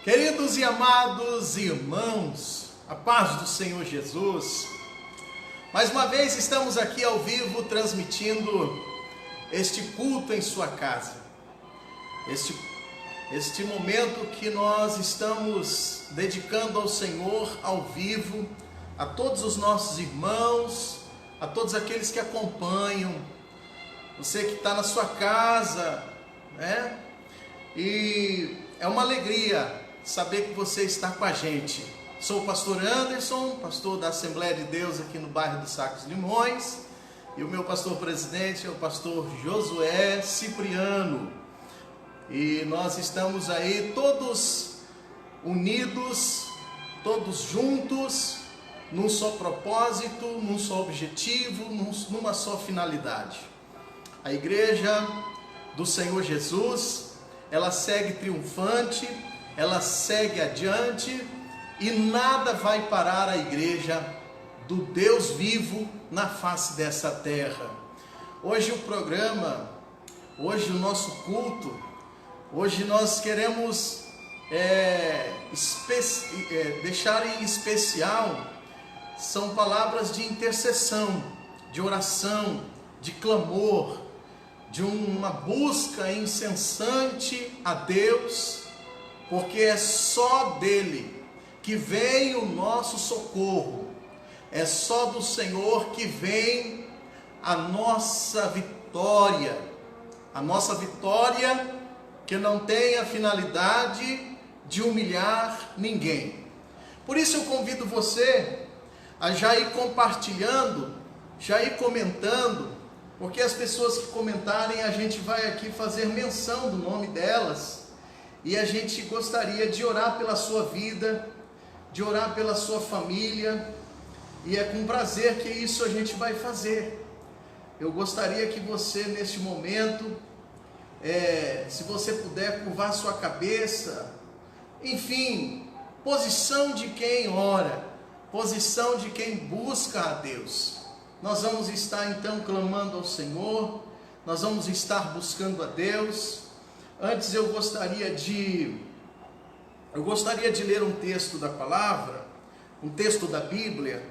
Queridos e amados irmãos, a paz do Senhor Jesus, mais uma vez estamos aqui ao vivo transmitindo este culto em sua casa, este momento que nós estamos dedicando ao Senhor ao vivo, a todos os nossos irmãos, a todos aqueles que acompanham, você que está na sua casa, né? E é uma alegria saber que você está com a gente. Sou o pastor Anderson, pastor da Assembleia de Deus aqui no bairro dos Sacos Limões, e o meu pastor presidente é o pastor Josué Cipriano. E nós estamos aí todos unidos, todos juntos, num só propósito, num só objetivo, numa só finalidade. A igreja do Senhor Jesus, ela segue triunfante, ela segue adiante e nada vai parar a igreja do Deus vivo na face dessa terra. Hoje o programa, hoje o nosso culto, hoje nós queremos deixar em especial, são palavras de intercessão, de oração, de clamor, de uma busca incessante a Deus, porque é só dele que vem o nosso socorro, é só do Senhor que vem a nossa vitória que não tem a finalidade de humilhar ninguém. Por isso eu convido você a já ir compartilhando, já ir comentando, porque as pessoas que comentarem, a gente vai aqui fazer menção do nome delas, e a gente gostaria de orar pela sua vida, de orar pela sua família, e é com prazer que isso a gente vai fazer. Eu gostaria que você, neste momento, se você puder curvar sua cabeça, enfim, posição de quem ora, posição de quem busca a Deus. Nós vamos estar então clamando ao Senhor, nós vamos estar buscando a Deus. Antes eu gostaria de ler um texto da palavra, um texto da Bíblia,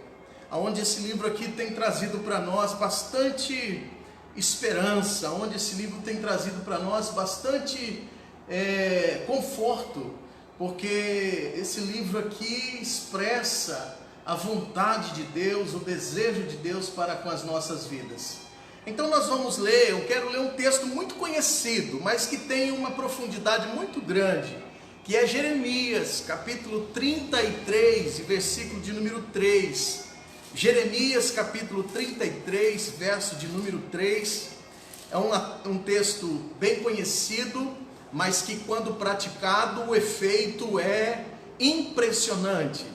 onde esse livro aqui tem trazido para nós bastante esperança, onde esse livro tem trazido para nós bastante conforto, porque esse livro aqui expressa a vontade de Deus, o desejo de Deus para com as nossas vidas. Então nós vamos ler, eu quero ler um texto muito conhecido, mas que tem uma profundidade muito grande, que é Jeremias, capítulo 33, versículo de número 3. Jeremias, capítulo 33, verso de número 3. É um texto bem conhecido, mas que quando praticado, o efeito é impressionante.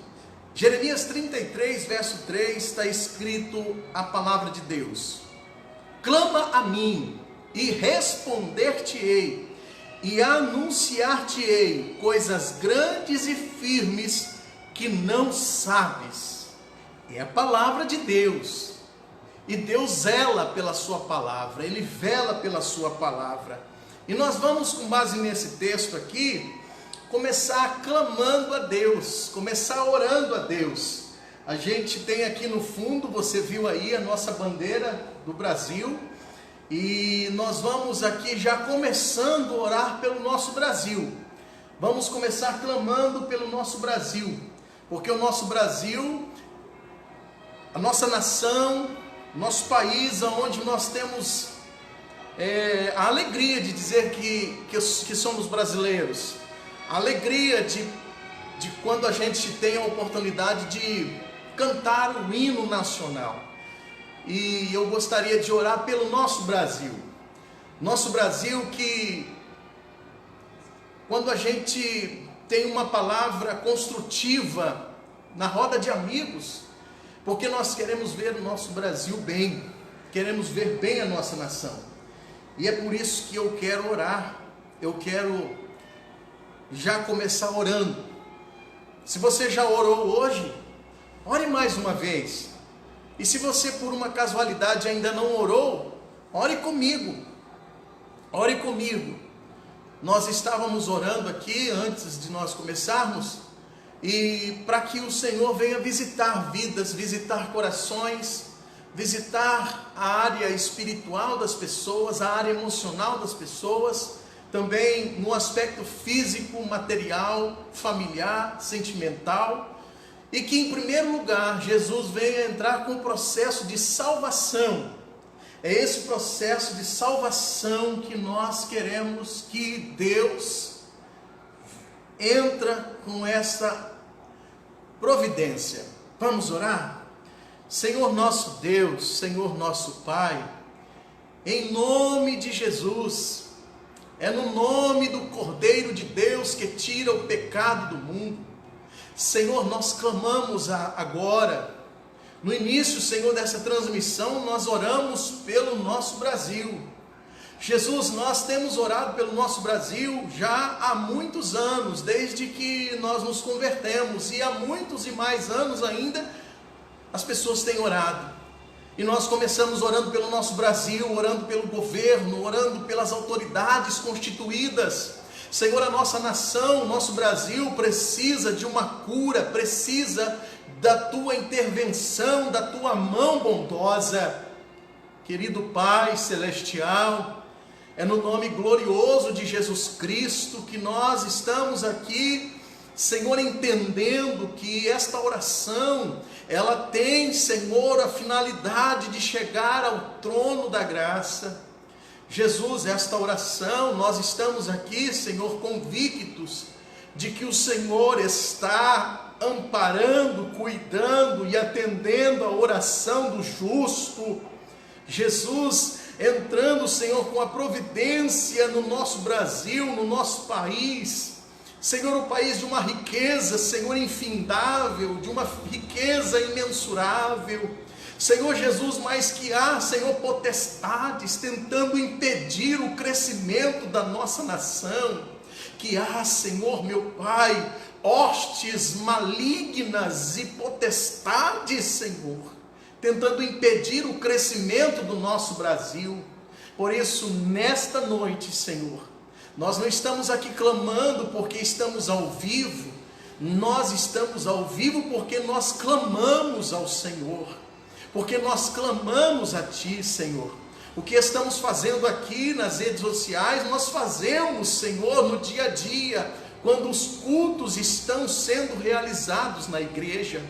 Jeremias 33, verso 3, está escrito a palavra de Deus: clama a mim, e responder-te-ei, e anunciar-te-ei coisas grandes e firmes que não sabes. É a palavra de Deus, e Deus zela pela sua palavra, Ele vela pela sua palavra. E nós vamos, com base nesse texto aqui, começar clamando a Deus, começar orando a Deus. A gente tem aqui no fundo, você viu aí a nossa bandeira do Brasil, e nós vamos aqui já começando a orar pelo nosso Brasil. Vamos começar clamando pelo nosso Brasil, porque o nosso Brasil, a nossa nação, nosso país, onde nós temos a alegria de dizer que somos brasileiros, a alegria de quando a gente tem a oportunidade de cantar o hino nacional. E eu gostaria de orar pelo nosso Brasil que, quando a gente tem uma palavra construtiva na roda de amigos, porque nós queremos ver o nosso Brasil bem, queremos ver bem a nossa nação, e é por isso que eu quero orar, eu quero já começar orando. Se você já orou hoje, ore mais uma vez. E se você por uma casualidade ainda não orou, ore comigo. Ore comigo. nós estávamos orando aqui antes de nós começarmos, e para que o Senhor venha visitar vidas, visitar corações, visitar a área espiritual das pessoas, a área emocional das pessoas, também no aspecto físico, material, familiar, sentimental, e que em primeiro lugar Jesus venha entrar com o processo de salvação. É esse processo de salvação que nós queremos que Deus entra com essa providência. Vamos orar? Senhor nosso Deus, Senhor nosso Pai, em nome de Jesus, é no nome do Cordeiro de Deus que tira o pecado do mundo. Senhor, nós clamamos agora, no início, Senhor, dessa transmissão, nós oramos pelo nosso Brasil. Jesus, nós temos orado pelo nosso Brasil já há muitos anos, desde que nós nos convertemos, e há muitos e mais anos ainda, as pessoas têm orado. E nós começamos orando pelo nosso Brasil, orando pelo governo, orando pelas autoridades constituídas. Senhor, a nossa nação, o nosso Brasil precisa de uma cura, precisa da tua intervenção, da tua mão bondosa. Querido Pai celestial, é no nome glorioso de Jesus Cristo que nós estamos aqui, Senhor, entendendo que esta oração, ela tem, Senhor, a finalidade de chegar ao trono da graça. Jesus, esta oração, nós estamos aqui, Senhor, convictos de que o Senhor está amparando, cuidando e atendendo a oração do justo. Jesus, entrando, Senhor, com a providência no nosso Brasil, no nosso país. Senhor, o país de uma riqueza, Senhor, infindável, de uma riqueza imensurável. Senhor Jesus, mas que há, Senhor, potestades tentando impedir o crescimento da nossa nação. Que há, Senhor, meu Pai, hostes malignas e potestades, Senhor, tentando impedir o crescimento do nosso Brasil. Por isso, nesta noite, Senhor, nós não estamos aqui clamando porque estamos ao vivo, nós estamos ao vivo porque nós clamamos ao Senhor, porque nós clamamos a Ti, Senhor. O que estamos fazendo aqui nas redes sociais, nós fazemos, Senhor, no dia a dia, quando os cultos estão sendo realizados na igreja.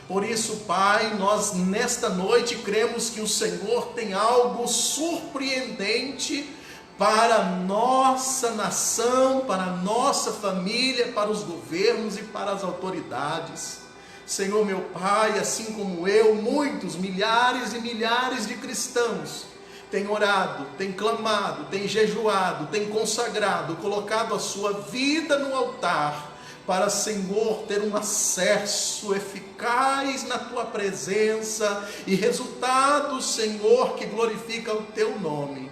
Por isso, Pai, nós nesta noite cremos que o Senhor tem algo surpreendente para a nossa nação, para a nossa família, para os governos e para as autoridades. Senhor, meu Pai, assim como eu, muitos, milhares e milhares de cristãos têm orado, têm clamado, têm jejuado, têm consagrado, colocado a sua vida no altar, para, Senhor, ter um acesso eficaz na Tua presença e resultados, Senhor, que glorifica o Teu nome.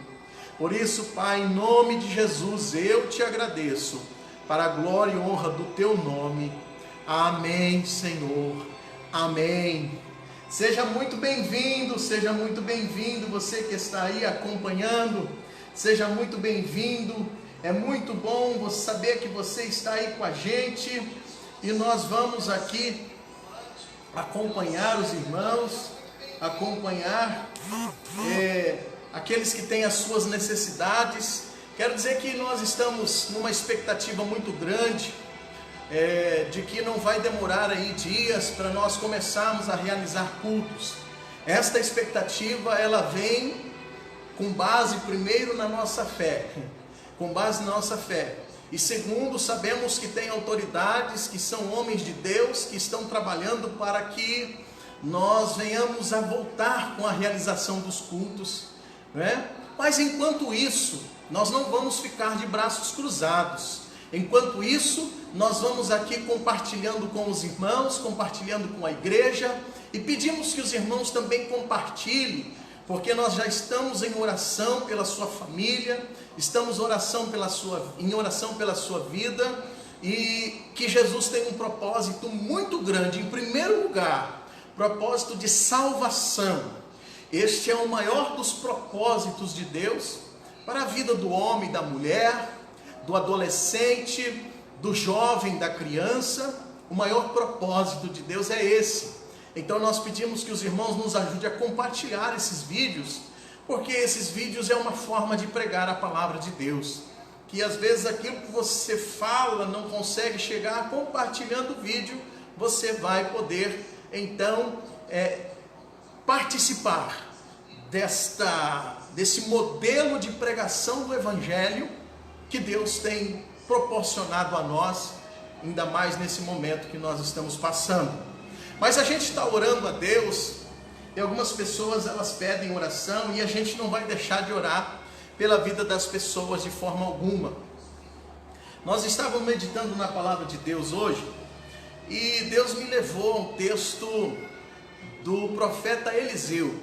Por isso, Pai, em nome de Jesus, eu Te agradeço, para a glória e honra do Teu nome. Amém, Senhor. Amém. Seja muito bem-vindo, você que está aí acompanhando, seja muito bem-vindo. É muito bom você saber que você está aí com a gente, e nós vamos aqui acompanhar os irmãos, acompanhar aqueles que têm as suas necessidades. Quero dizer que nós estamos numa expectativa muito grande, de que não vai demorar aí dias para nós começarmos a realizar cultos. Esta expectativa, ela vem com base primeiro na nossa fé, e segundo, sabemos que tem autoridades que são homens de Deus, que estão trabalhando para que nós venhamos a voltar com a realização dos cultos, né? Mas enquanto isso, nós não vamos ficar de braços cruzados. Enquanto isso, nós vamos aqui compartilhando com os irmãos, compartilhando com a igreja, e pedimos que os irmãos também compartilhem, porque nós já estamos em oração pela sua família, estamos em oração pela sua vida, e que Jesus tem um propósito muito grande. Em primeiro lugar, propósito de salvação. Este é o maior dos propósitos de Deus para a vida do homem e da mulher, do adolescente, do jovem, da criança. O maior propósito de Deus é esse. Então nós pedimos que os irmãos nos ajudem a compartilhar esses vídeos, porque esses vídeos é uma forma de pregar a palavra de Deus, que às vezes aquilo que você fala não consegue chegar. Compartilhando o vídeo, você vai poder então participar desse modelo de pregação do Evangelho que Deus tem proporcionado a nós, ainda mais nesse momento que nós estamos passando. Mas a gente está orando a Deus, e algumas pessoas elas pedem oração, e a gente não vai deixar de orar pela vida das pessoas de forma alguma. Nós estávamos meditando na palavra de Deus hoje, e Deus me levou a um texto do profeta Eliseu.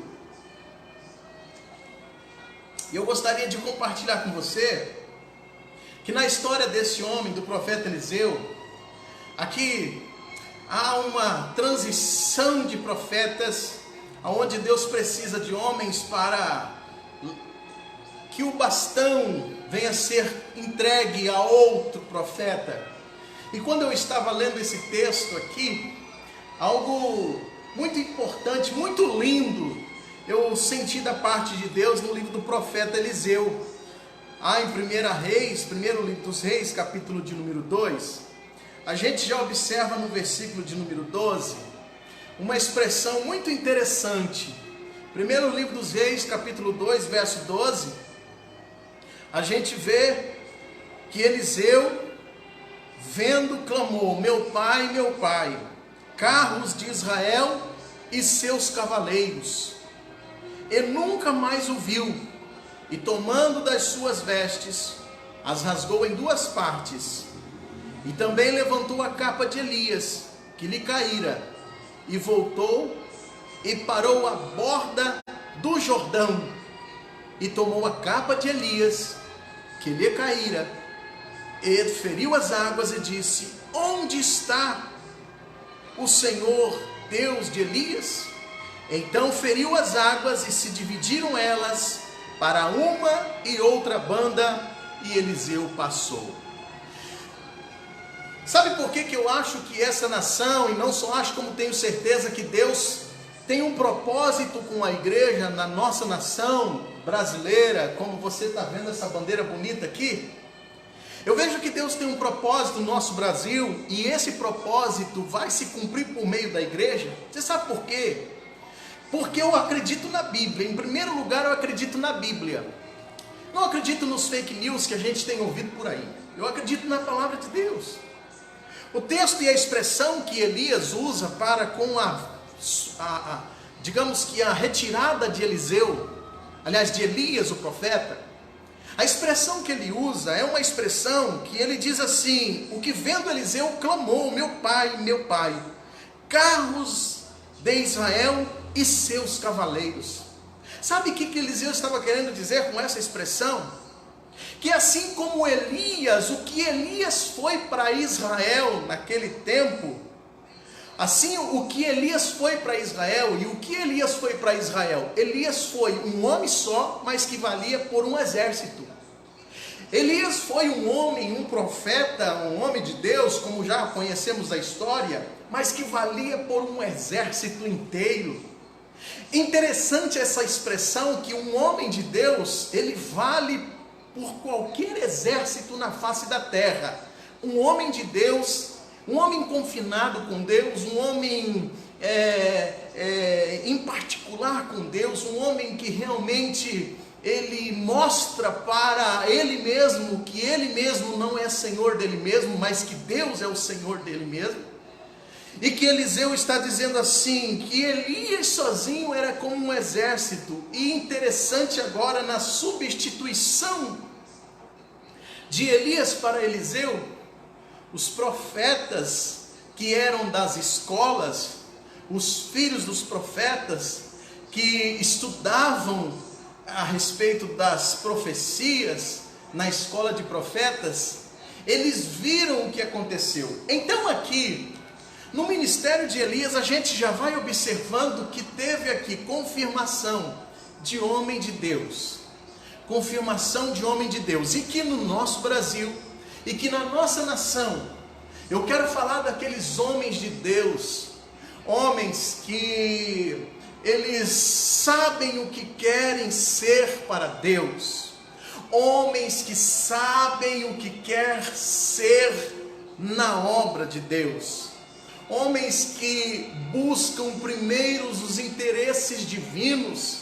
E eu gostaria de compartilhar com você que na história desse homem, do profeta Eliseu, aqui há uma transição de profetas, onde Deus precisa de homens para que o bastão venha a ser entregue a outro profeta. E quando eu estava lendo esse texto aqui, algo muito importante, muito lindo, eu senti da parte de Deus no livro do profeta Eliseu. Em 1 Reis, primeiro livro dos Reis, capítulo de número 2, a gente já observa no versículo de número 12, uma expressão muito interessante. Primeiro livro dos Reis, capítulo 2, verso 12, a gente vê que Eliseu, vendo, clamou: meu pai, carros de Israel e seus cavaleiros. E nunca mais o viu, e tomando das suas vestes, as rasgou em duas partes, e também levantou a capa de Elias, que lhe caíra, e voltou, e parou à borda do Jordão, e tomou a capa de Elias, que lhe caíra, e feriu as águas, e disse: onde está o Senhor Deus de Elias? Então feriu as águas, e se dividiram elas para uma e outra banda, e Eliseu passou. Sabe por que eu acho que essa nação, e não só acho, como tenho certeza que Deus tem um propósito com a igreja na nossa nação brasileira, como você está vendo essa bandeira bonita aqui? Eu vejo que Deus tem um propósito no nosso Brasil, e esse propósito vai se cumprir por meio da igreja. Você sabe por quê? Porque eu acredito na Bíblia. Em primeiro lugar, eu acredito na Bíblia. Não acredito nos fake news que a gente tem ouvido por aí. Eu acredito na palavra de Deus. O texto e a expressão que Elias usa para com digamos que a retirada de Eliseu, aliás, de Elias, o profeta, a expressão que ele usa é uma expressão que ele diz assim: o que vendo Eliseu clamou: meu pai, carros de Israel e seus cavaleiros. Sabe o que Eliseu estava querendo dizer com essa expressão? Que assim como Elias, o que Elias foi para Israel naquele tempo, assim o que Elias foi para Israel, e o que Elias foi para Israel? Elias foi um homem só, mas que valia por um exército. Elias foi um homem, um profeta, um homem de Deus, como já conhecemos a história, mas que valia por um exército inteiro. Interessante essa expressão, que um homem de Deus, ele vale por qualquer exército na face da terra. Um homem de Deus, um homem confinado com Deus, um homem em particular com Deus, um homem que realmente ele mostra para ele mesmo que ele mesmo não é senhor dele mesmo, mas que Deus é o senhor dele mesmo. E que Eliseu está dizendo assim, que Elias sozinho era como um exército. E interessante agora, na substituição de Elias para Eliseu, os profetas que eram das escolas, os filhos dos profetas que estudavam a respeito das profecias na escola de profetas, eles viram o que aconteceu. Então aqui, no ministério de Elias, a gente já vai observando que teve aqui confirmação de homem de Deus. Confirmação de homem de Deus. E que no nosso Brasil, E que na nossa nação, eu quero falar daqueles homens de Deus, homens que eles sabem o que querem ser para Deus, homens que sabem o que quer ser na obra de Deus, homens que buscam primeiro os interesses divinos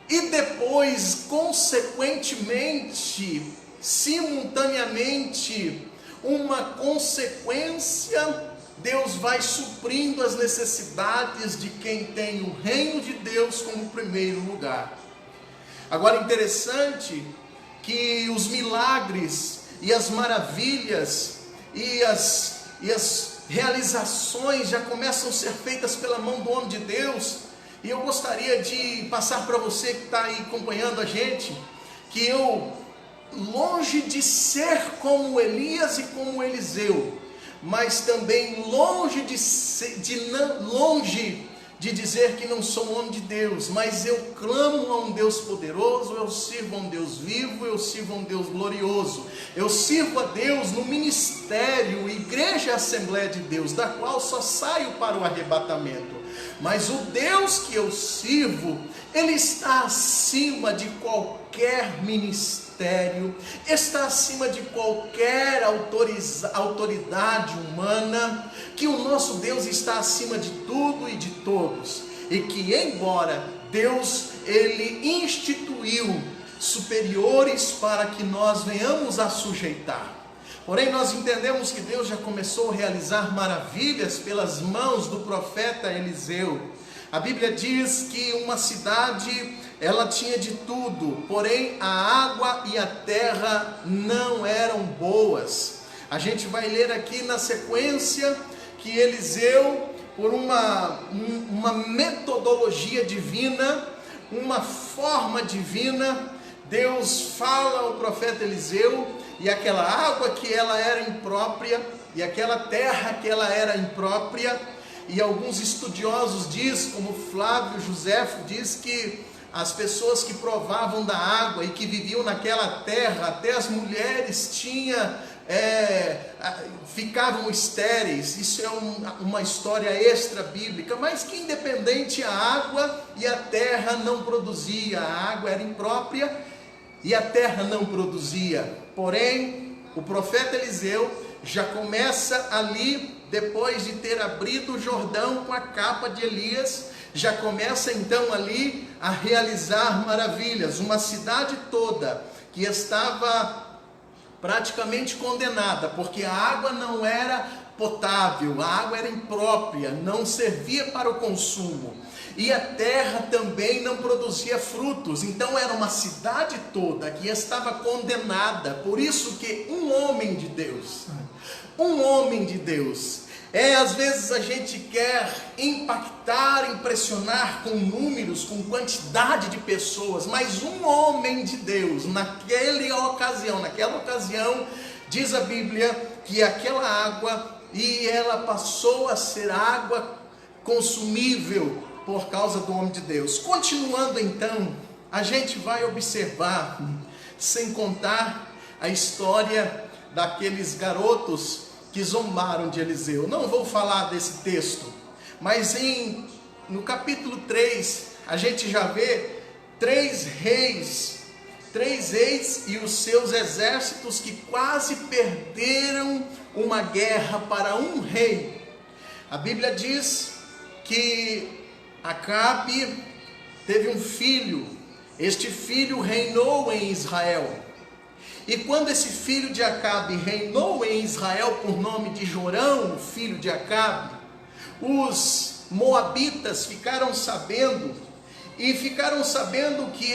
e depois, consequentemente, simultaneamente, uma consequência, Deus vai suprindo as necessidades de quem tem o reino de Deus como primeiro lugar. Agora, interessante que os milagres e as maravilhas e as realizações já começam a ser feitas pela mão do homem de Deus. E eu gostaria de passar para você que está aí acompanhando a gente, que eu, longe de ser como Elias e como Eliseu, mas também longe de dizer que não sou um homem de Deus, mas eu clamo a um Deus poderoso, eu sirvo a um Deus vivo, eu sirvo a um Deus glorioso, eu sirvo a Deus no ministério, Igreja Assembleia de Deus, da qual só saio para o arrebatamento. Mas o Deus que eu sirvo, Ele está acima de qualquer ministério, está acima de qualquer autoridade humana, que o nosso Deus está acima de tudo e de todos, e que embora Deus, Ele instituiu superiores para que nós venhamos a sujeitar. Porém, nós entendemos que Deus já começou a realizar maravilhas pelas mãos do profeta Eliseu. A Bíblia diz que uma cidade, ela tinha de tudo, porém a água e a terra não eram boas. A gente vai ler aqui na sequência que Eliseu, por uma metodologia divina, uma forma divina, Deus fala ao profeta Eliseu, e aquela água que ela era imprópria, e aquela terra que ela era imprópria, e alguns estudiosos dizem, como Flávio Joséfo diz, que as pessoas que provavam da água e que viviam naquela terra, até as mulheres ficavam estéreis. Isso é uma história extra bíblica, mas que independente, a água e a terra não produzia, a água era imprópria e a terra não produzia. Porém, o profeta Eliseu já começa ali, depois de ter abrido o Jordão com a capa de Elias, já começa então ali a realizar maravilhas. Uma cidade toda que estava praticamente condenada, porque a água não era potável, a água era imprópria, não servia para o consumo, e a terra também não produzia frutos. Então era uma cidade toda que estava condenada. Por isso que um homem de Deus, às vezes a gente quer impactar, impressionar com números, com quantidade de pessoas, mas um homem de Deus, naquela ocasião, diz a Bíblia que aquela água, e ela passou a ser água consumível por causa do homem de Deus. Continuando então, a gente vai observar, sem contar a história daqueles garotos que zombaram de Eliseu. Não vou falar desse texto, mas no capítulo 3, a gente já vê três reis e os seus exércitos que quase perderam uma guerra para um rei. A Bíblia diz que Acabe teve um filho, este filho reinou em Israel. E quando esse filho de Acabe reinou em Israel por nome de Jorão, filho de Acabe, os moabitas ficaram sabendo que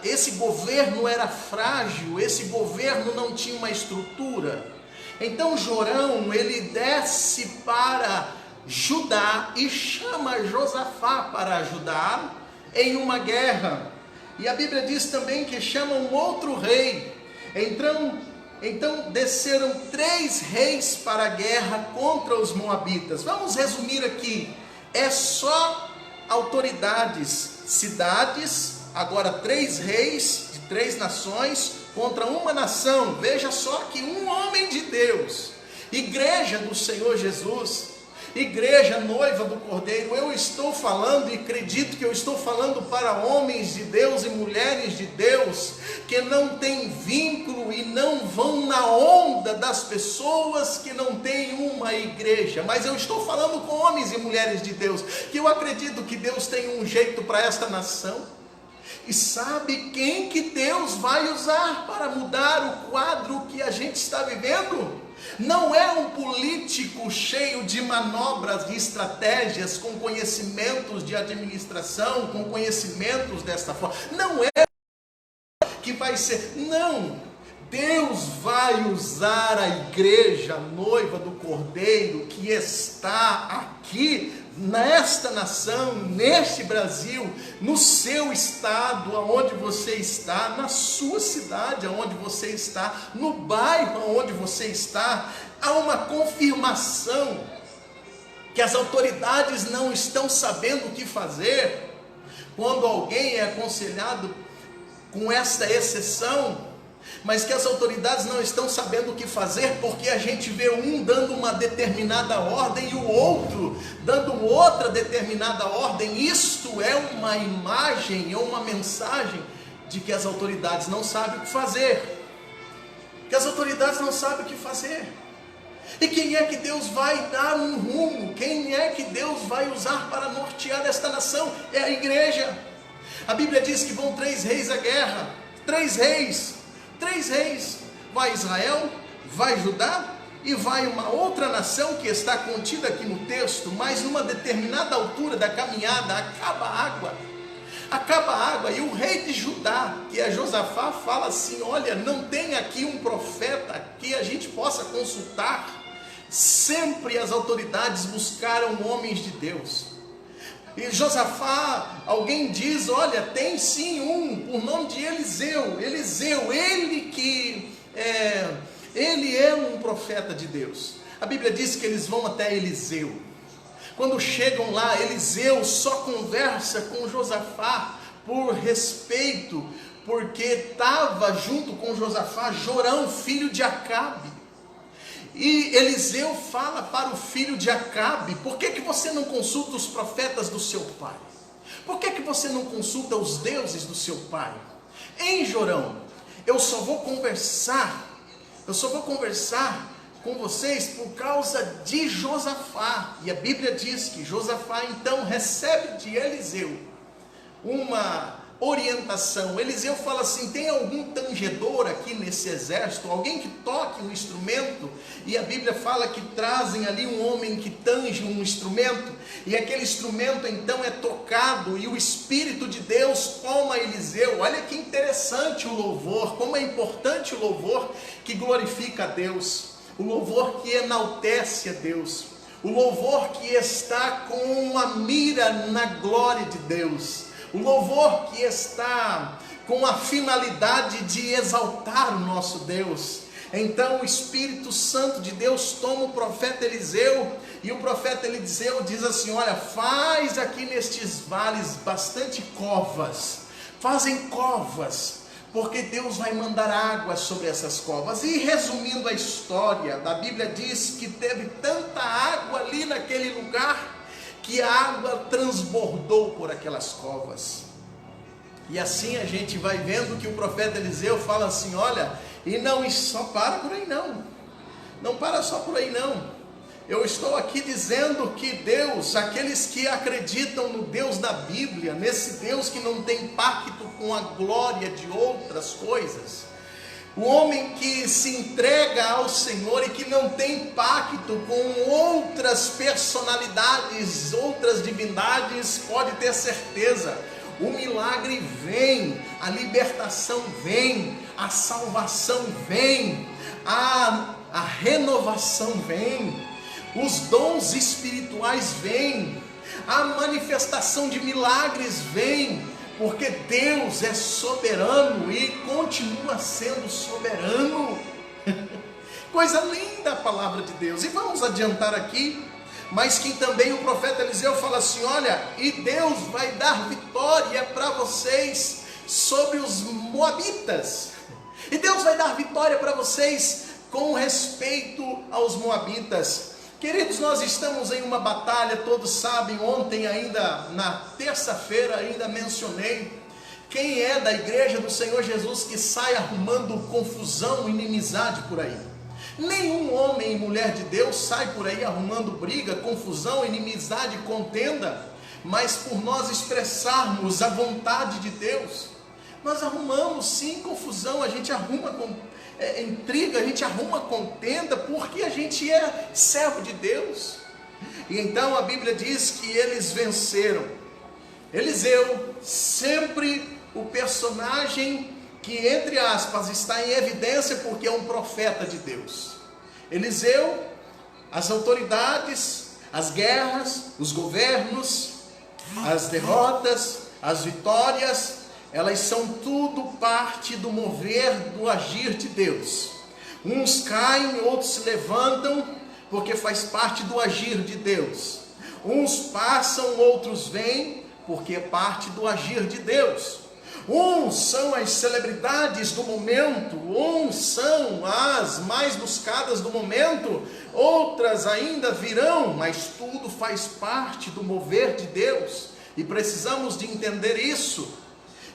esse governo era frágil, esse governo não tinha uma estrutura. Então Jorão, ele desce para Judá e chama Josafá para ajudar em uma guerra. E a Bíblia diz também que chama um outro rei. Então desceram 3 reis para a guerra contra os moabitas. Vamos resumir aqui: é só autoridades, cidades agora 3 reis de 3 nações contra uma nação. Veja só que um homem de Deus, igreja do Senhor Jesus, igreja noiva do Cordeiro, eu estou falando e acredito que eu estou falando para homens de Deus e mulheres de Deus que não têm vínculo e não vão na onda das pessoas que não têm uma igreja, mas eu estou falando com homens e mulheres de Deus, que eu acredito que Deus tem um jeito para esta nação, e sabe quem que Deus vai usar para mudar o quadro que a gente está vivendo? Não é um político cheio de manobras e estratégias, com conhecimentos de administração, com conhecimentos desta forma. Não é que vai ser, não. Deus vai usar a igreja, a noiva do Cordeiro, que está aqui, nesta nação, neste Brasil, no seu estado, aonde você está, na sua cidade, aonde você está, no bairro aonde você está. Há uma confirmação que as autoridades não estão sabendo o que fazer. Quando alguém é aconselhado com esta exceção, mas que as autoridades não estão sabendo o que fazer, porque a gente vê um dando uma determinada ordem e o outro dando outra determinada ordem. Isto é uma imagem, é uma mensagem de que as autoridades não sabem o que fazer, que as autoridades não sabem o que fazer. E quem é que Deus vai dar um rumo? Quem é que Deus vai usar para nortear esta nação? É a igreja. A Bíblia diz que vão 3 reis à guerra, 3 reis, vai Israel, vai Judá e vai uma outra nação que está contida aqui no texto, mas numa determinada altura da caminhada acaba a água, e o rei de Judá, que é Josafá, fala assim: olha, não tem aqui um profeta que a gente possa consultar. Sempre as autoridades buscaram homens de Deus. E Josafá, alguém diz: olha, tem sim um, por nome de Eliseu, ele é um profeta de Deus. A Bíblia diz que eles vão até Eliseu. Quando chegam lá, Eliseu só conversa com Josafá por respeito, porque estava junto com Josafá Jorão, filho de Acabe. E Eliseu fala para o filho de Acabe: por que você não consulta os profetas do seu pai? Por que você não consulta os deuses do seu pai? Hein, Jorão, eu só vou conversar com vocês por causa de Josafá. E a Bíblia diz que Josafá então recebe de Eliseu uma orientação. Eliseu fala assim: tem algum tangedor aqui nesse exército? Alguém que toque um instrumento? E a Bíblia fala que trazem ali um homem que tange um instrumento, e aquele instrumento então é tocado, e o Espírito de Deus toma Eliseu. Olha que interessante o louvor, como é importante o louvor que glorifica a Deus, o louvor que enaltece a Deus, o louvor que está com a mira na glória de Deus, o louvor que está com a finalidade de exaltar o nosso Deus. Então o Espírito Santo de Deus toma o profeta Eliseu, e o profeta Eliseu diz assim: olha, faz aqui nestes vales bastante covas, fazem covas, porque Deus vai mandar água sobre essas covas. E resumindo a história, a Bíblia diz que teve tanta água ali naquele lugar, que a água transbordou por aquelas covas. E assim a gente vai vendo que o profeta Eliseu fala assim: olha, e não só para por aí não para só por aí não. Eu estou aqui dizendo que Deus, aqueles que acreditam no Deus da Bíblia, nesse Deus que não tem pacto com a glória de outras coisas, o homem que se entrega ao Senhor e que não tem pacto com outras personalidades, outras divindades, pode ter certeza, o milagre vem, a libertação vem, a salvação vem, a renovação vem, os dons espirituais vêm, a manifestação de milagres vem, porque Deus é soberano e continua sendo soberano. Coisa linda a palavra de Deus. E vamos adiantar aqui, mas que também o profeta Eliseu fala assim: olha, e Deus vai dar vitória para vocês sobre os moabitas, e Deus vai dar vitória para vocês com respeito aos moabitas. Queridos, nós estamos em uma batalha, todos sabem. Ontem ainda, na terça-feira, ainda mencionei: quem é da igreja do Senhor Jesus que sai arrumando confusão, inimizade por aí? Nenhum homem e mulher de Deus sai por aí arrumando briga, confusão, inimizade, contenda. Mas por nós expressarmos a vontade de Deus, nós arrumamos sim confusão, a gente arruma intriga, a gente arruma contenda, porque a gente é servo de Deus. E então a Bíblia diz que eles venceram. Eliseu, sempre o personagem que, entre aspas, está em evidência porque é um profeta de Deus. Eliseu, as autoridades, as guerras, os governos, as derrotas, as vitórias, elas são tudo parte do mover, do agir de Deus. Uns caem, outros se levantam, porque faz parte do agir de Deus. Uns passam, outros vêm, porque é parte do agir de Deus. Uns são as celebridades do momento, uns são as mais buscadas do momento, outras ainda virão, mas tudo faz parte do mover de Deus, e precisamos de entender isso.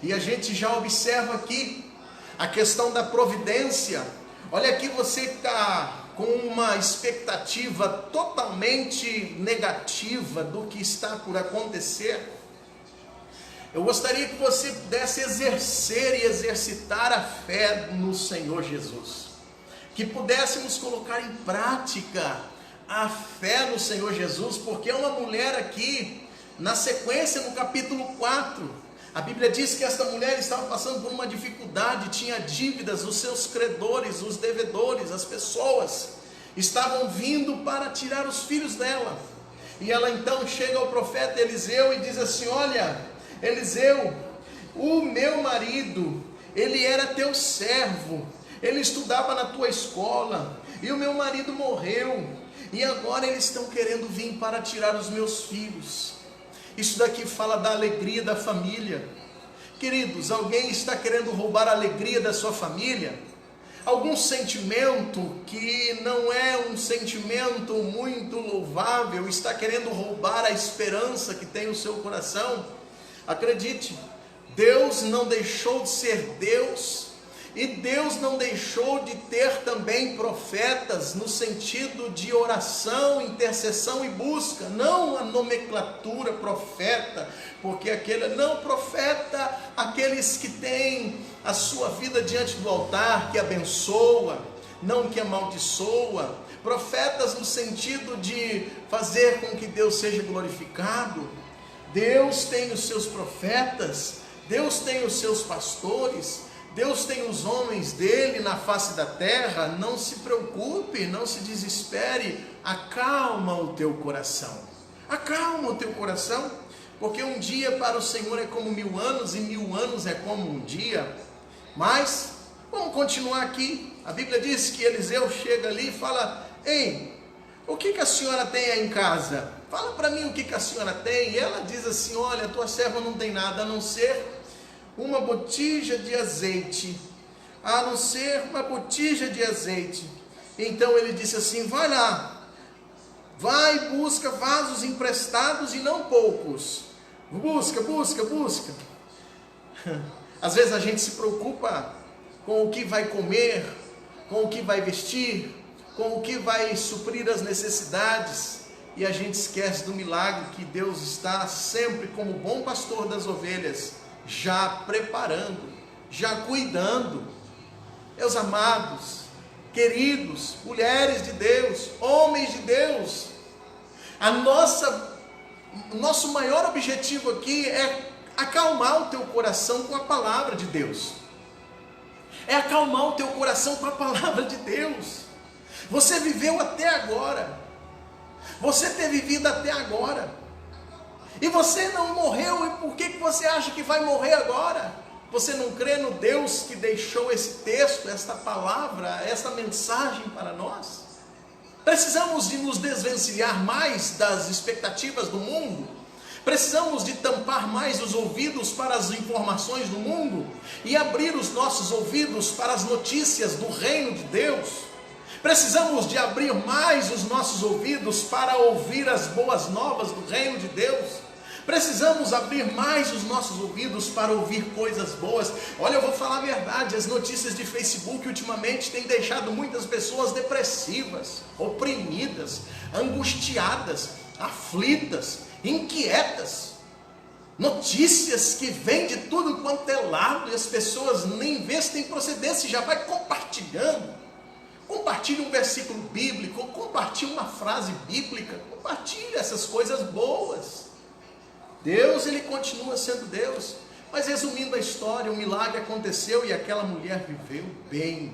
E a gente já observa aqui a questão da providência. Olha aqui, você está com uma expectativa totalmente negativa do que está por acontecer. Eu gostaria que você pudesse exercer e exercitar a fé no Senhor Jesus, que pudéssemos colocar em prática a fé no Senhor Jesus, porque é uma mulher aqui, na sequência, no capítulo 4, a Bíblia diz que esta mulher estava passando por uma dificuldade, tinha dívidas, os seus credores, os devedores, as pessoas estavam vindo para tirar os filhos dela, e ela então chega ao profeta Eliseu e diz assim: olha, Eliseu, o meu marido, ele era teu servo, ele estudava na tua escola, e o meu marido morreu, e agora eles estão querendo vir para tirar os meus filhos. Isso daqui fala da alegria da família. Queridos, alguém está querendo roubar a alegria da sua família? Algum sentimento que não é um sentimento muito louvável está querendo roubar a esperança que tem no seu coração? Acredite, Deus não deixou de ser Deus, e Deus não deixou de ter também profetas no sentido de oração, intercessão e busca, não a nomenclatura profeta, porque profeta, aqueles que têm a sua vida diante do altar, que abençoa, não que amaldiçoa, profetas no sentido de fazer com que Deus seja glorificado. Deus tem os seus profetas, Deus tem os seus pastores, Deus tem os homens dele na face da terra. Não se preocupe, não se desespere, acalma o teu coração, porque um dia para o Senhor é como 1000 anos, e 1000 anos é como um dia. Mas, vamos continuar aqui. A Bíblia diz que Eliseu chega ali e fala: ei, o que a senhora tem aí em casa? Fala para mim o que a senhora tem. E ela diz assim: olha, a tua serva não tem nada a não ser uma botija de azeite. Então ele disse assim: vai lá, vai, busca vasos emprestados e não poucos. Busca. Às vezes a gente se preocupa com o que vai comer, com o que vai vestir, com o que vai suprir as necessidades, e a gente esquece do milagre que Deus está sempre, como bom pastor das ovelhas, já preparando, já cuidando. Meus amados, queridos, mulheres de Deus, homens de Deus, o nosso maior objetivo aqui é acalmar o teu coração com a palavra de Deus. É acalmar o teu coração com a palavra de Deus. Você viveu até agora, você ter vivido até agora, e você não morreu, e por que você acha que vai morrer agora? Você não crê no Deus que deixou esse texto, esta palavra, essa mensagem para nós? Precisamos de nos desvencilhar mais das expectativas do mundo. Precisamos de tampar mais os ouvidos para as informações do mundo e abrir os nossos ouvidos para as notícias do reino de Deus. Precisamos de abrir mais os nossos ouvidos para ouvir as boas novas do reino de Deus. Precisamos abrir mais os nossos ouvidos para ouvir coisas boas. Olha, eu vou falar a verdade, as notícias de Facebook ultimamente têm deixado muitas pessoas depressivas, oprimidas, angustiadas, aflitas, inquietas. Notícias que vêm de tudo quanto é lado e as pessoas nem vê se tem procedência, já vai compartilhando. Compartilhe um versículo bíblico, compartilhe uma frase bíblica, compartilhe essas coisas boas. Deus, ele continua sendo Deus. Mas resumindo a história, o milagre aconteceu e aquela mulher viveu bem.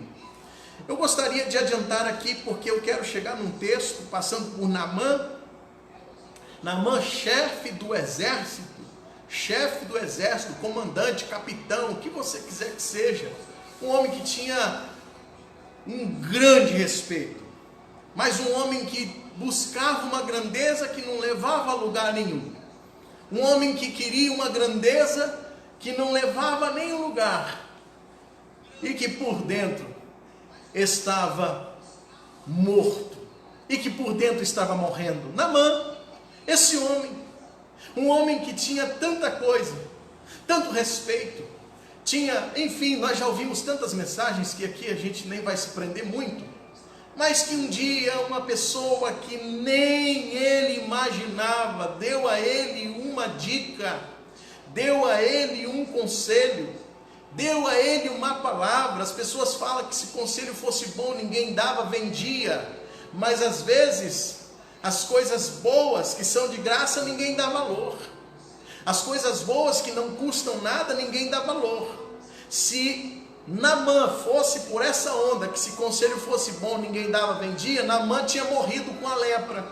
Eu gostaria de adiantar aqui, porque eu quero chegar num texto, passando por Naamã. Naamã, chefe do exército, comandante, capitão, o que você quiser que seja. Um homem que tinha um grande respeito, mas um homem que buscava uma grandeza que não levava a lugar nenhum. Um homem que queria uma grandeza que não levava a nenhum lugar, e que por dentro estava morto, e que por dentro estava morrendo. Naamã, esse homem, um homem que tinha tanta coisa, tanto respeito, tinha, enfim, nós já ouvimos tantas mensagens que aqui a gente nem vai se prender muito, mas que um dia uma pessoa que nem ele imaginava, deu a ele uma dica, deu a ele um conselho, deu a ele uma palavra. As pessoas falam que se conselho fosse bom, ninguém dava, vendia, mas às vezes as coisas boas que são de graça, ninguém dá valor. As coisas boas que não custam nada, ninguém dá valor. Se Naamã fosse por essa onda, que se conselho fosse bom, ninguém dava, vendia, Naamã tinha morrido com a lepra.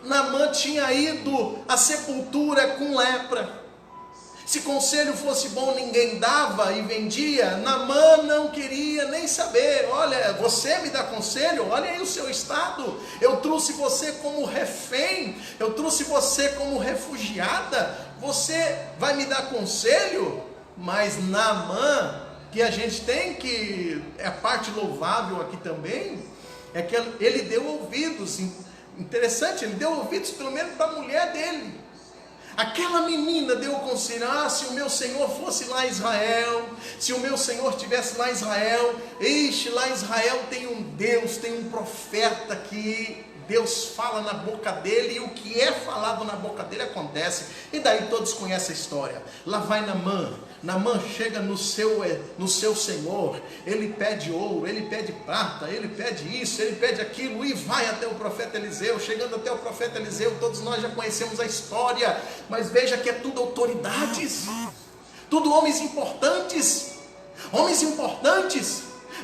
Naamã tinha ido à sepultura com lepra. Se conselho fosse bom, ninguém dava e vendia, Naamã não queria nem saber. Olha, você me dá conselho? Olha aí o seu estado. Eu trouxe você como refém, eu trouxe você como refugiada. Você vai me dar conselho? Mas Naamã, que a gente tem que, é a parte louvável aqui também, é que ele deu ouvidos. Interessante, ele deu ouvidos pelo menos para a mulher dele. Aquela menina deu o conselho: se o meu Senhor fosse lá em Israel, se o meu Senhor estivesse lá em Israel, ixi, lá em Israel tem um Deus, tem um profeta que Deus fala na boca dele, e o que é falado na boca dele acontece. E daí todos conhecem a história. Lá vai Naamã chega no seu Senhor, ele pede ouro, ele pede prata, ele pede isso, ele pede aquilo, e vai até o profeta Eliseu. Chegando até o profeta Eliseu, todos nós já conhecemos a história, mas veja que é tudo autoridades, tudo homens importantes,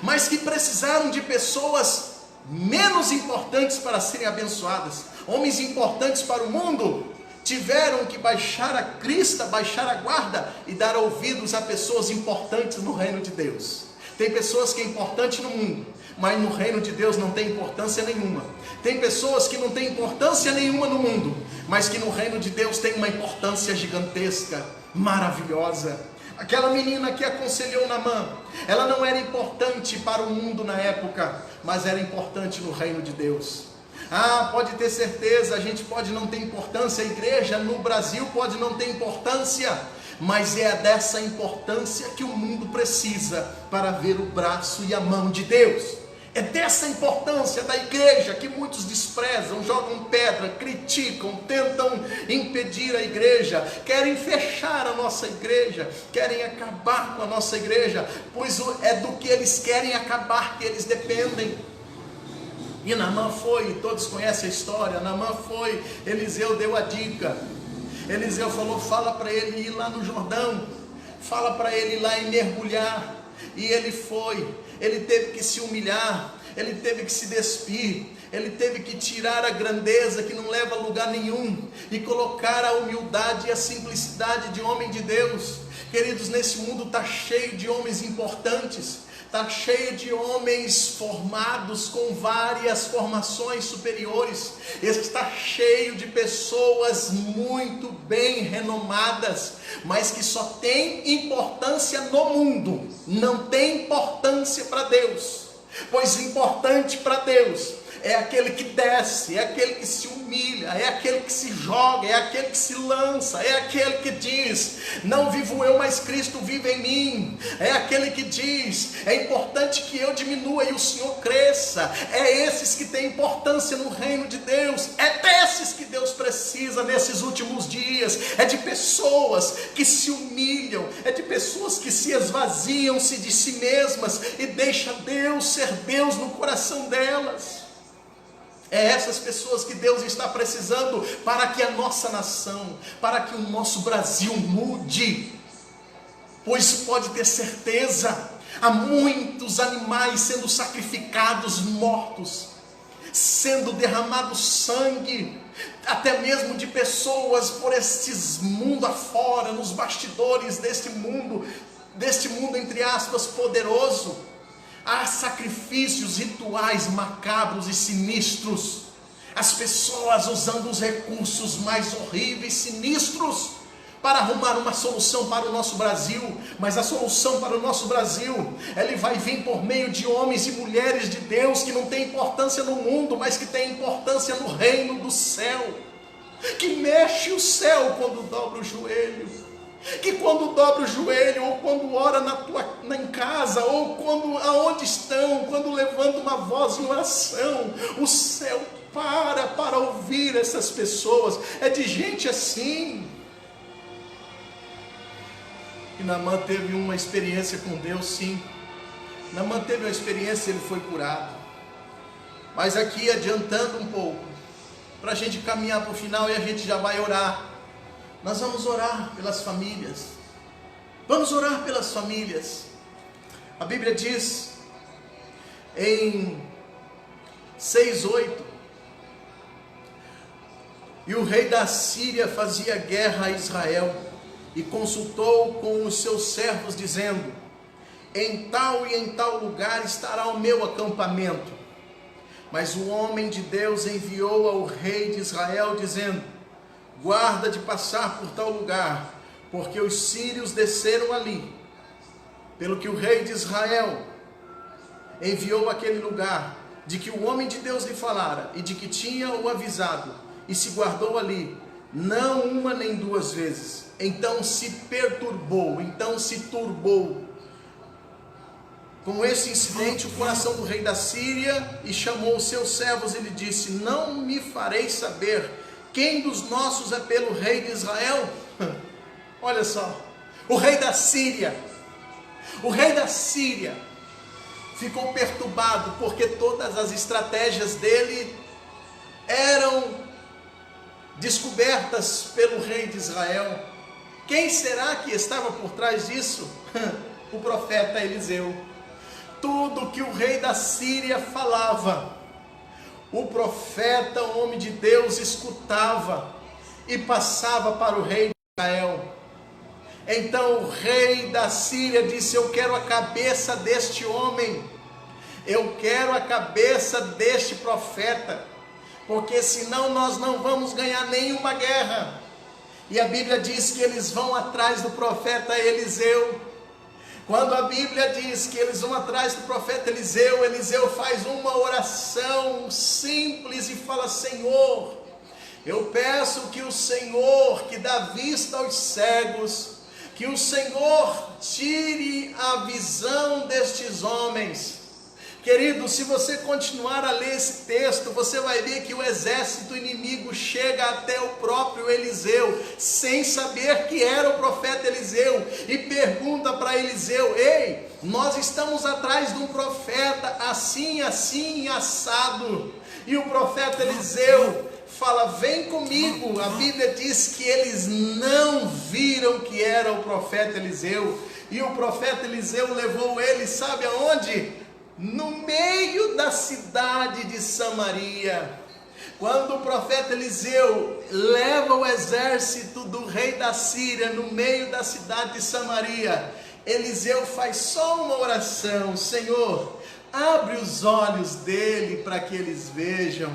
mas que precisaram de pessoas menos importantes para serem abençoadas. Homens importantes para o mundo tiveram que baixar a crista, baixar a guarda e dar ouvidos a pessoas importantes no reino de Deus. Tem pessoas que é importante no mundo, mas no reino de Deus não tem importância nenhuma. Tem pessoas que não têm importância nenhuma no mundo, mas que no reino de Deus tem uma importância gigantesca, maravilhosa. Aquela menina que aconselhou Naamã, ela não era importante para o mundo na época, mas era importante no reino de Deus. Pode ter certeza, a gente pode não ter importância, a igreja no Brasil pode não ter importância, mas é dessa importância que o mundo precisa para ver o braço e a mão de Deus. É dessa importância da igreja que muitos desprezam, jogam pedra, criticam, tentam impedir a igreja, querem fechar a nossa igreja, querem acabar com a nossa igreja, pois é do que eles querem acabar que eles dependem. E Naamã foi, todos conhecem a história. Naamã foi, Eliseu deu a dica. Eliseu falou: fala para ele ir lá no Jordão, fala para ele ir lá e mergulhar. E ele foi, ele teve que se humilhar, ele teve que se despir, ele teve que tirar a grandeza que não leva a lugar nenhum e colocar a humildade e a simplicidade de homem de Deus. Queridos, nesse mundo está cheio de homens importantes, está cheia de homens formados com várias formações superiores, está cheio de pessoas muito bem renomadas, mas que só tem importância no mundo, não tem importância para Deus, pois importante para Deus é aquele que desce, é aquele que se humilha, é aquele que se joga, é aquele que se lança, é aquele que diz: não vivo eu, mas Cristo vive em mim. É aquele que diz: é importante que eu diminua e o Senhor cresça. É esses que têm importância no reino de Deus. É desses que Deus precisa nesses últimos dias. É de pessoas que se humilham, é de pessoas que se esvaziam-se de si mesmas e deixam Deus ser Deus no coração delas. É essas pessoas que Deus está precisando para que a nossa nação, para que o nosso Brasil mude. Pois pode ter certeza, há muitos animais sendo sacrificados, mortos, sendo derramado sangue, até mesmo de pessoas por estes mundo afora, nos bastidores deste mundo entre aspas poderoso. Há sacrifícios rituais macabros e sinistros, as pessoas usando os recursos mais horríveis, sinistros, para arrumar uma solução para o nosso Brasil. Mas a solução para o nosso Brasil, ele vai vir por meio de homens e mulheres de Deus, que não tem importância no mundo, mas que tem importância no reino do céu, que mexe o céu quando dobra o joelho, que quando dobra o joelho, ou quando ora em casa, ou quando aonde estão, quando levanta uma voz em oração, o céu para ouvir essas pessoas. É de gente assim. E Naamã teve uma experiência com Deus, sim. Naamã teve uma experiência, ele foi curado. Mas aqui, adiantando um pouco, para a gente caminhar para o final, e a gente já vai orar. Nós vamos orar pelas famílias. Vamos orar pelas famílias. A Bíblia diz em 6:8: e o rei da Síria fazia guerra a Israel, e consultou com os seus servos, dizendo: em tal e em tal lugar estará o meu acampamento. Mas o homem de Deus enviou ao rei de Israel, dizendo: guarda de passar por tal lugar, porque os sírios desceram ali. Pelo que o rei de Israel enviou àquele lugar, de que o homem de Deus lhe falara, e de que tinha o avisado, e se guardou ali, não uma nem duas vezes. Então se perturbou, então se turbou com esse incidente o coração do rei da Síria, e chamou os seus servos e lhe disse: não me fareis saber quem dos nossos é pelo rei de Israel? Olha só, o rei da Síria ficou perturbado, porque todas as estratégias dele eram descobertas pelo rei de Israel. Quem será que estava por trás disso? O profeta Eliseu. Tudo que o rei da Síria falava, o profeta, o homem de Deus, escutava e passava para o rei de Israel. Então o rei da Síria disse: eu quero a cabeça deste homem, eu quero a cabeça deste profeta, porque senão nós não vamos ganhar nenhuma guerra. E a Bíblia diz que eles vão atrás do profeta Eliseu. Quando a Bíblia diz que eles vão atrás do profeta Eliseu, Eliseu faz uma oração simples e fala: Senhor, eu peço que o Senhor, que dá vista aos cegos, que o Senhor tire a visão destes homens. Querido, se você continuar a ler esse texto, você vai ver que o exército inimigo chega até o próprio Eliseu, sem saber que era o profeta Eliseu, e pergunta para Eliseu: ei, nós estamos atrás de um profeta assim, assim e assado. E o profeta Eliseu fala: vem comigo. A Bíblia diz que eles não viram que era o profeta Eliseu, e o profeta Eliseu levou ele, sabe aonde? No meio da cidade de Samaria. Quando o profeta Eliseu leva o exército do rei da Síria no meio da cidade de Samaria, Eliseu faz só uma oração: Senhor, abre os olhos dele para que eles vejam.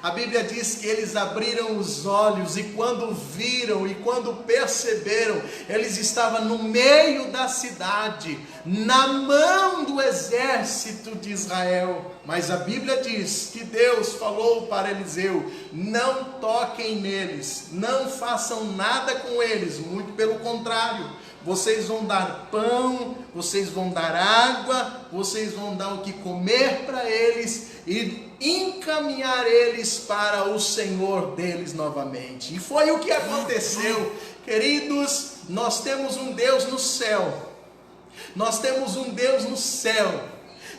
A Bíblia diz que eles abriram os olhos, e quando viram e quando perceberam, eles estavam no meio da cidade, na mão do exército de Israel. Mas a Bíblia diz que Deus falou para Eliseu: não toquem neles, não façam nada com eles, muito pelo contrário, vocês vão dar pão, vocês vão dar água, vocês vão dar o que comer para eles e encaminhar eles para o Senhor deles novamente. E foi o que aconteceu. Queridos, nós temos um Deus no céu, nós temos um Deus no céu,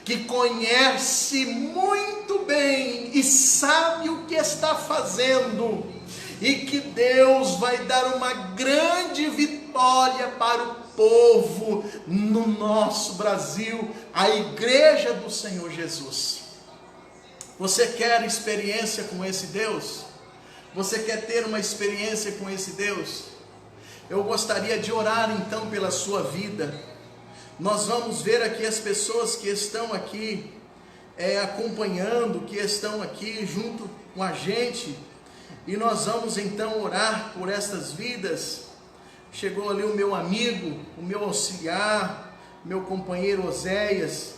que conhece muito bem e sabe o que está fazendo, e que Deus vai dar uma grande vitória para o povo no nosso Brasil, a igreja do Senhor Jesus. Você quer experiência com esse Deus? Você quer ter uma experiência com esse Deus? Eu gostaria de orar então pela sua vida. Nós vamos ver aqui as pessoas que estão aqui acompanhando, que estão aqui junto com a gente, e nós vamos então orar por estas vidas. Chegou ali o meu amigo, o meu auxiliar, meu companheiro Oséias,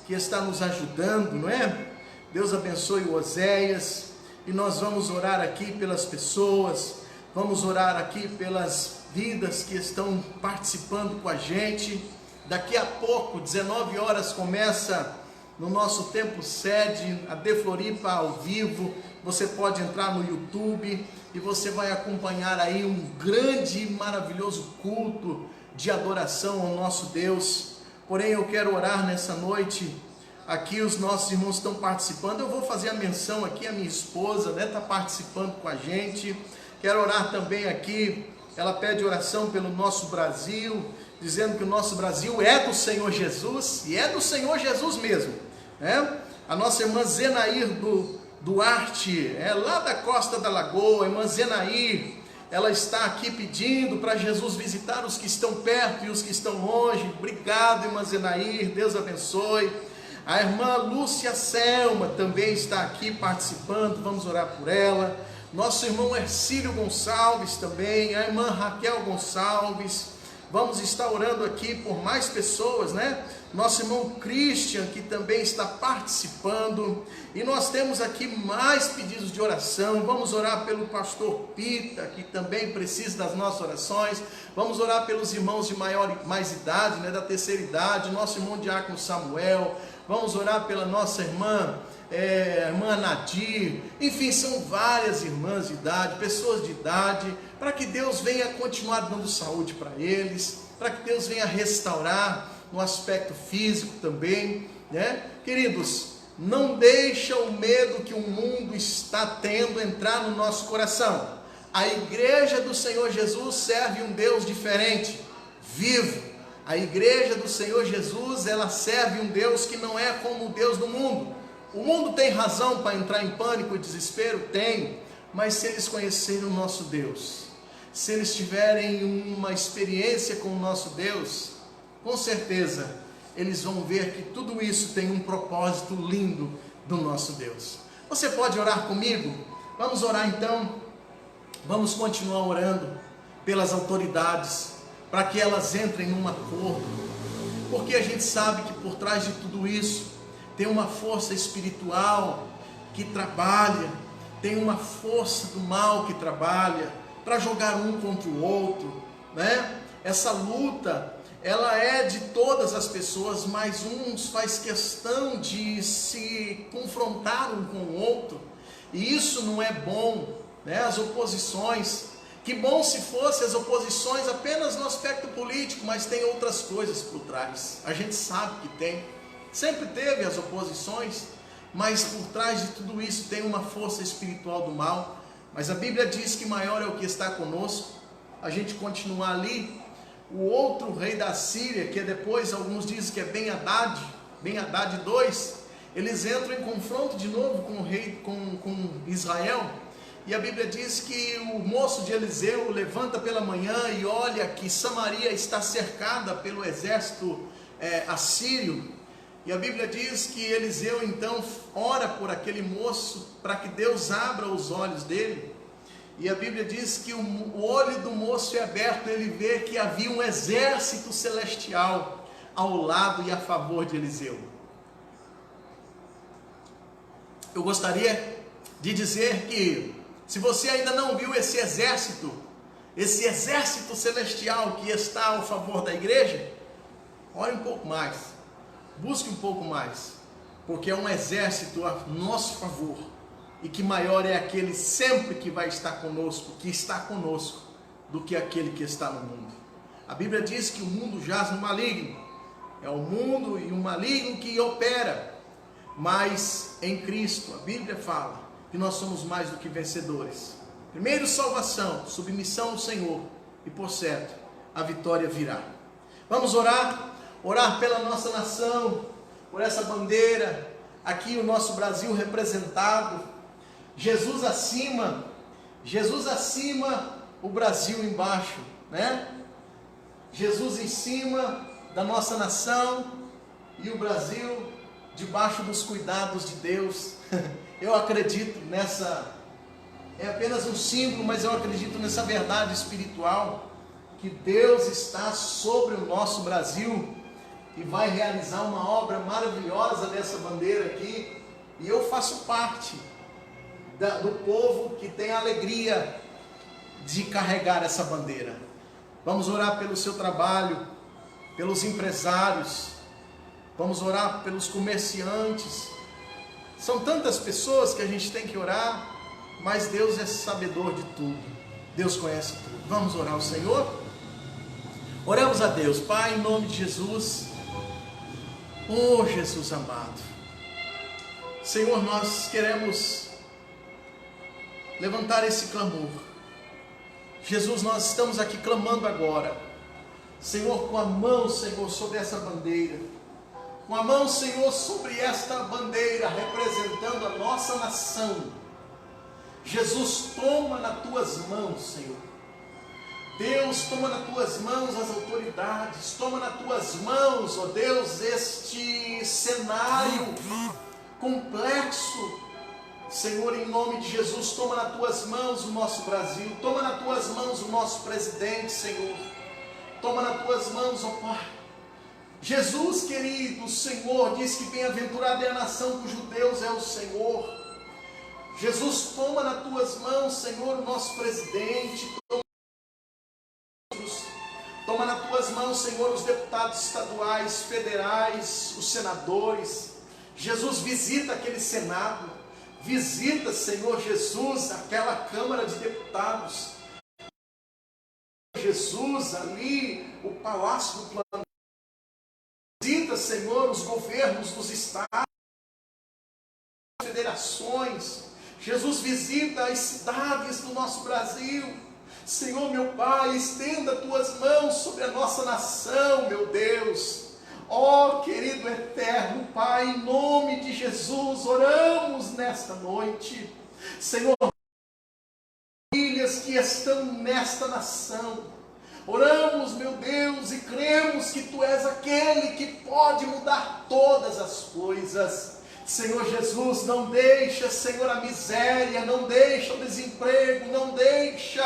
que está nos ajudando, não é? Deus abençoe o Oséias. E nós vamos orar aqui pelas pessoas, vamos orar aqui pelas vidas que estão participando com a gente. Daqui a pouco, 19 horas, começa no nosso templo sede, a De Floripa ao vivo. Você pode entrar no YouTube e você vai acompanhar aí um grande e maravilhoso culto de adoração ao nosso Deus. Porém, eu quero orar nessa noite. Aqui os nossos irmãos estão participando. Eu vou fazer a menção aqui, a minha esposa, né, está participando com a gente. Quero orar também aqui. Ela pede oração pelo nosso Brasil, dizendo que o nosso Brasil é do Senhor Jesus, e é do Senhor Jesus mesmo, né? A nossa irmã Zenair Duarte, lá da Costa da Lagoa, a irmã Zenair, ela está aqui pedindo para Jesus visitar os que estão perto e os que estão longe. Obrigado, irmã Zenair, Deus abençoe. A irmã Lúcia Selma também está aqui participando, vamos orar por ela. Nosso irmão Ercílio Gonçalves também, a irmã Raquel Gonçalves. Vamos estar orando aqui por mais pessoas, né? Nosso irmão Christian, que também está participando. E nós temos aqui mais pedidos de oração. Vamos orar pelo pastor Pita, que também precisa das nossas orações. Vamos orar pelos irmãos de mais idade, né? Da terceira idade. Nosso irmão Diácono Samuel. Vamos orar pela nossa irmã Nadir. Enfim, são várias irmãs de idade, pessoas de idade, para que Deus venha continuar dando saúde para eles, para que Deus venha restaurar no aspecto físico também, né? Queridos, não deixa o medo que o mundo está tendo entrar no nosso coração. A igreja do Senhor Jesus serve um Deus diferente, vivo. A igreja do Senhor Jesus, ela serve um Deus que não é como o Deus do mundo. O mundo tem razão para entrar em pânico e desespero? Tem, mas se eles conhecerem o nosso Deus, se eles tiverem uma experiência com o nosso Deus, com certeza eles vão ver que tudo isso tem um propósito lindo do nosso Deus. Você pode orar comigo? Vamos orar então. Vamos continuar orando pelas autoridades, para que elas entrem num acordo, porque a gente sabe que por trás de tudo isso tem uma força espiritual que trabalha, tem uma força do mal que trabalha para jogar um contra o outro, né? Essa luta, ela é de todas as pessoas, mas uns faz questão de se confrontar um com o outro, e isso não é bom, né? As oposições, que bom se fosse as oposições apenas no aspecto político, mas tem outras coisas por trás. A gente sabe que tem, sempre teve as oposições, mas por trás de tudo isso tem uma força espiritual do mal. Mas a Bíblia diz que maior é o que está conosco. A gente continuar ali, o outro rei da Síria, que depois alguns dizem que é Ben-Hadad II, eles entram em confronto de novo com o rei, com Israel. E a Bíblia diz que o moço de Eliseu levanta pela manhã e olha que Samaria está cercada pelo exército assírio. E a Bíblia diz que Eliseu então ora por aquele moço para que Deus abra os olhos dele. E a Bíblia diz que o olho do moço é aberto, ele vê que havia um exército celestial ao lado e a favor de Eliseu. Eu gostaria de dizer que, se você ainda não viu esse exército celestial que está ao favor da igreja, ore um pouco mais, busque um pouco mais, porque é um exército a nosso favor, e que maior é aquele sempre que vai estar conosco, que está conosco, do que aquele que está no mundo. A Bíblia diz que o mundo jaz no maligno, é o mundo e o maligno que opera, mas em Cristo, a Bíblia fala que nós somos mais do que vencedores. Primeiro, salvação, submissão ao Senhor, e por certo, a vitória virá. Vamos orar pela nossa nação, por essa bandeira, aqui o nosso Brasil representado, Jesus acima, o Brasil embaixo, né? Jesus em cima da nossa nação e o Brasil debaixo dos cuidados de Deus. Eu acredito nessa, é apenas um símbolo, mas eu acredito nessa verdade espiritual, que Deus está sobre o nosso Brasil e vai realizar uma obra maravilhosa dessa bandeira aqui, e eu faço parte do povo que tem a alegria de carregar essa bandeira. Vamos orar pelo seu trabalho, pelos empresários, vamos orar pelos comerciantes. São tantas pessoas que a gente tem que orar, mas Deus é sabedor de tudo, Deus conhece tudo. Vamos orar ao Senhor? Oramos a Deus. Pai, em nome de Jesus, oh Jesus amado, Senhor, nós queremos levantar esse clamor. Jesus, nós estamos aqui clamando agora, Senhor, com a mão, Senhor, sobre essa bandeira, com a mão, Senhor, sobre esta bandeira, representando a nossa nação. Jesus, toma nas tuas mãos, Senhor. Deus, toma nas tuas mãos as autoridades, toma nas tuas mãos, ó Deus, este cenário complexo. Senhor, em nome de Jesus, toma nas tuas mãos o nosso Brasil, toma nas tuas mãos o nosso presidente, Senhor, toma nas tuas mãos, ó Pai. Jesus querido, o Senhor diz que bem-aventurada é a nação cujo Deus é o Senhor. Jesus, toma nas tuas mãos, Senhor, o nosso presidente, toma nas tuas mãos, Senhor, os deputados estaduais, federais, os senadores. Jesus, visita aquele Senado, visita, Senhor Jesus, aquela Câmara de Deputados. Jesus, ali, o Palácio do Planalto. Visita, Senhor, os governos dos estados, federações. Jesus, visita as cidades do nosso Brasil. Senhor, meu Pai, estenda tuas mãos sobre a nossa nação, meu Deus. Ó querido eterno Pai, em nome de Jesus, oramos nesta noite, Senhor, famílias que estão nesta nação, oramos, meu Deus, e cremos que Tu és aquele que pode mudar todas as coisas. Senhor Jesus, não deixa, Senhor, a miséria, não deixa o desemprego, não deixa,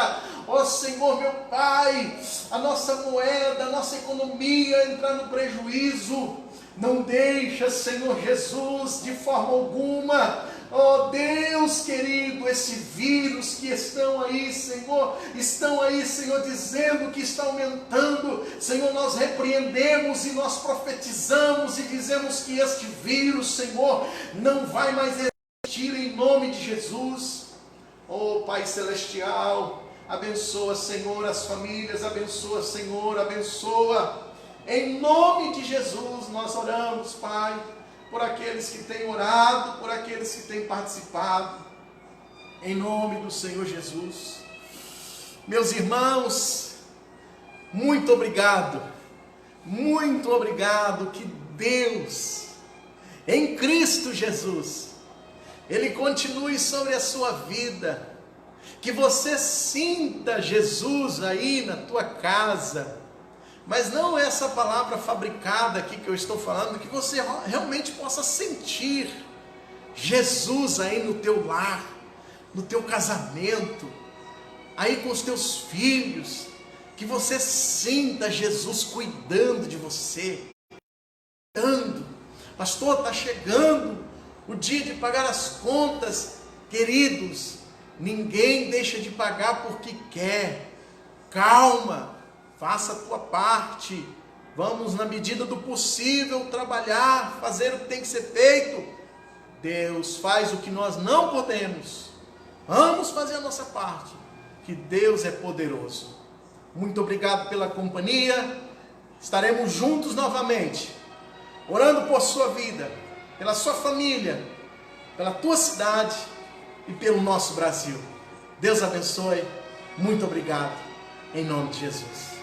ó Senhor, meu Pai, a nossa moeda, a nossa economia entrar no prejuízo. Não deixa, Senhor Jesus, de forma alguma, ó Deus querido, esse vírus que estão aí, Senhor, dizendo que está aumentando. Senhor, nós repreendemos e nós profetizamos e dizemos que este vírus, Senhor, não vai mais existir em nome de Jesus. Ó Pai Celestial, abençoa, Senhor, as famílias, abençoa, Senhor, abençoa. Em nome de Jesus nós oramos, Pai, por aqueles que têm orado, por aqueles que têm participado, em nome do Senhor Jesus. Meus irmãos, muito obrigado, que Deus, em Cristo Jesus, Ele continue sobre a sua vida, Que você sinta Jesus aí na tua casa. Mas não essa palavra fabricada aqui que eu estou falando, que você realmente possa sentir Jesus aí no teu lar, no teu casamento, aí com os teus filhos, que você sinta Jesus cuidando de você. Pastor, está chegando o dia de pagar as contas. Queridos, ninguém deixa de pagar porque quer. Calma, faça a tua parte. Vamos, na medida do possível, trabalhar, fazer o que tem que ser feito. Deus faz o que nós não podemos. Vamos fazer a nossa parte, que Deus é poderoso. Muito obrigado pela companhia. Estaremos juntos novamente, orando por sua vida, pela sua família, pela tua cidade e pelo nosso Brasil. Deus abençoe. Muito obrigado. Em nome de Jesus.